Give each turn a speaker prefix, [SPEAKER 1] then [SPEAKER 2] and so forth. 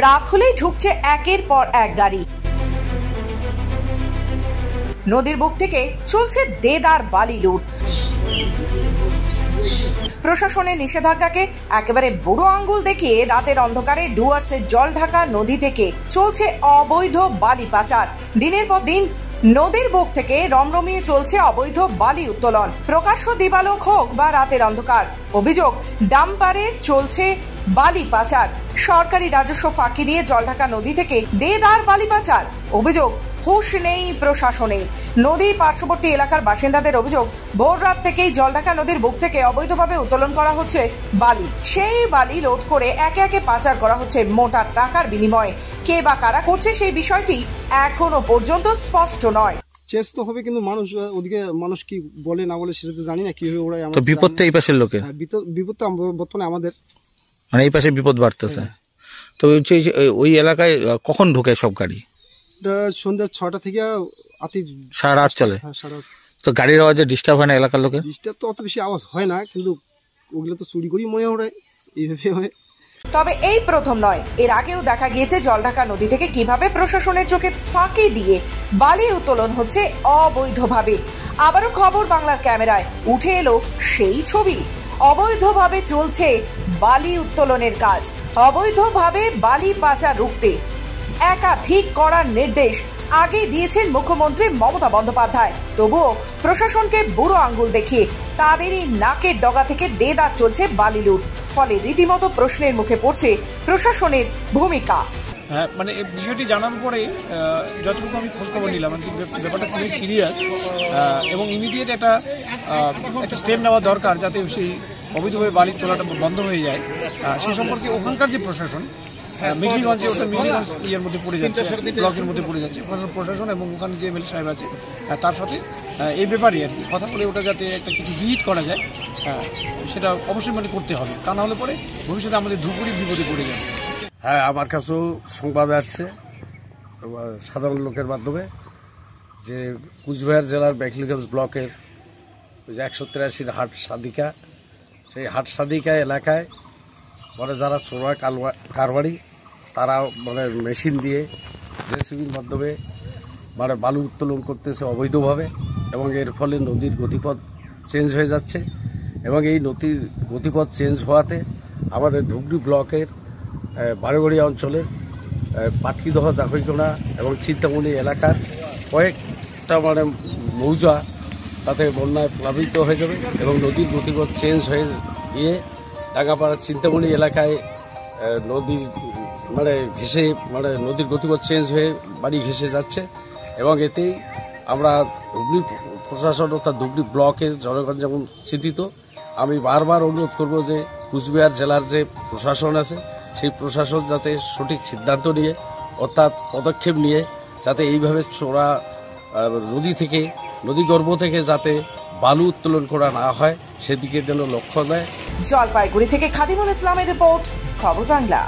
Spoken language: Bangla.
[SPEAKER 1] রাত হলেই ঢুকছে একের পর এক গাড়ি। নদীর বুক থেকে চলছে দেদার বালি লুট। প্রশাসনের নিষেধাজ্ঞাকে একেবারে বুড়ো আঙ্গুল দেখিয়ে রাতের অন্ধকারে ডুয়ার্সের জল ঢাকা নদী থেকে চলছে অবৈধ বালি পাচার। দিনের পর দিন নদীর বুক থেকে রমরমিয়ে চলছে অবৈধ বালি উত্তোলন। প্রকাশ্য দিবালোক হোক বা রাতের অন্ধকার, অভিযোগ ডাম্পারে চলছে বালি পাচার। সরকারি রাজস্ব ফাঁকি দিয়ে জলঢাকা নদী থেকে দেদার বালি পাচার। অভিযোগ হুঁশ নেই প্রশাসনের। নদীর পার্শ্ববর্তী এলাকার বাসিন্দাদের অভিযোগ, ভোর রাত থেকেই জলঢাকা নদীর বুক থেকে অবৈধভাবে উত্তোলন করা হচ্ছে বালি। সেই বালি লোড করে একে একে পাচার করা হচ্ছে মোটা টাকার বিনিময়ে। কে বা কারা করছে সেই বিষয়টি এখনো পর্যন্ত স্পষ্ট নয়।
[SPEAKER 2] চেষ্টা হবে, কিন্তু মানুষ ওদিকে মানুষ কি বলে না বলে সেটা তো জানি না। কিভাবে ওরা
[SPEAKER 3] তো বিপদটা এই পাশের লোকে,
[SPEAKER 2] বিপদটা বর্তমানে আমাদের,
[SPEAKER 3] মানে এই পাশে বিপদ বাড়তেছে। তো ওই এলাকায় কখন ঢোকে সব গাড়ি?
[SPEAKER 2] সন্ধ্যা 6টা থেকে
[SPEAKER 3] সারা রাত চলে।
[SPEAKER 2] হ্যাঁ, সারা রাত।
[SPEAKER 3] তো গাড়ির আওয়াজে ডিস্টার্ব হয় না এলাকার লোকে?
[SPEAKER 2] ডিস্টার্ব তো অত বেশি আওয়াজ হয় না, কিন্তু ওগুলো তো চুরি করি মনে হয় এইভাবে হয়।
[SPEAKER 1] তবে এই প্রথম নয়, এর আগেও দেখা গিয়েছে জলঢাকা নদী থেকে কিভাবে প্রশাসনের চোখে ফাঁকি দিয়ে বালি উত্তোলন হচ্ছে অবৈধভাবে। আবারও খবর বাংলার ক্যামেরায় উঠে এলো সেই ছবি। অবৈধভাবে চলছে বালি উত্তোলনের কাজ। অবৈধভাবে বালি পাচার রুখতে একাধিক করার নির্দেশ আগে দিয়েছেন মুখ্যমন্ত্রী মমতা বন্দ্যোপাধ্যায়। তবুও প্রশাসনকে বুড়ো আঙ্গুল দেখিয়ে তাদেরই নাকের ডগা থেকে দেদার চলছে বালি লুট। ফলে রীতিমতো প্রশ্নের মুখে পড়ছে প্রশাসনের ভূমিকা।
[SPEAKER 4] হ্যাঁ, মানে এই বিষয়টি জানার পরে যতটুকু আমি খোঁজখবর নিলাম, ব্যাপারটা খুবই সিরিয়াস এবং ইমিডিয়েট একটা স্টেপ নেওয়া দরকার, যাতে সেই অবৈধভাবে বালি তোলাটা বন্ধ হয়ে যায়। সে সম্পর্কে ওখানকার যে প্রশাসন, মেঘলিগঞ্জে, ওটা মেঘলিগঞ্জ ইয়ের মধ্যে পড়ে যাচ্ছে, ব্লকের মধ্যে পড়ে যাচ্ছে, ওখানে প্রশাসন এবং ওখানে যে এমএলএ সাহেব আছে তার সাথে এই ব্যাপারে আর কি কথা বলে ওটা যাতে একটা কিছু বিহিত করা যায়, সেটা অবশ্যই মানে করতে হবে। তা না হলে পরে ভবিষ্যতে আমাদের ধুপুরি বিপদে পড়ে যাবে।
[SPEAKER 5] হ্যাঁ, আমার কাছেও সংবাদ আসছে সাধারণ লোকের মাধ্যমে যে কুচবিহার জেলার মেঘলিগঞ্জ ব্লকের 183 হাট সাদিকা, সেই হাট সাদিকা এলাকায় মানে যারা চোরা কারবারি, তারা মানে মেশিন দিয়ে জেসিবির মাধ্যমে মানে বালু উত্তোলন করতেছে অবৈধভাবে, এবং এর ফলে নদীর গতিপথ চেঞ্জ হয়ে যাচ্ছে। এবং এই নদীর গতিপথ চেঞ্জ হওয়াতে আমাদের ধুবড়ী ব্লকের বারোগড়িয়া অঞ্চলের পাটকিদহ, জাফরিকোনা এবং চিন্তামণি এলাকার কয়েকটা মানে মৌজা তাতে বন্যায় প্লাবিত হয়ে যাবে এবং নদীর গতিপথ চেঞ্জ হয়ে গিয়ে ডাঙ্গাপাড়া চিন্তামণি এলাকায় নদীর মানে ঘেঁষে মানে নদীর গতিপথ চেঞ্জ হয়ে বাড়ি ঘেঁষে যাচ্ছে। এবং এতেই আমরা ধুবড়ী প্রশাসন অর্থাৎ ধুবড়ী ব্লকের জনগণ যেমন চিন্তিত, আমি বারবার অনুরোধ করব যে কুচবিহার জেলার যে প্রশাসন আছে সেই প্রশাসন যাতে সঠিক সিদ্ধান্ত নিয়ে অর্থাৎ পদক্ষেপ নিয়ে যাতে এইভাবে চোরা নদীগর্ভ থেকে যাতে বালু উত্তোলন করা না হয় সেদিকে যেন লক্ষ্য দেয়।
[SPEAKER 1] জলপাইগুড়ি থেকে খাদিমুল ইসলামের রিপোর্ট, খবর বাংলা।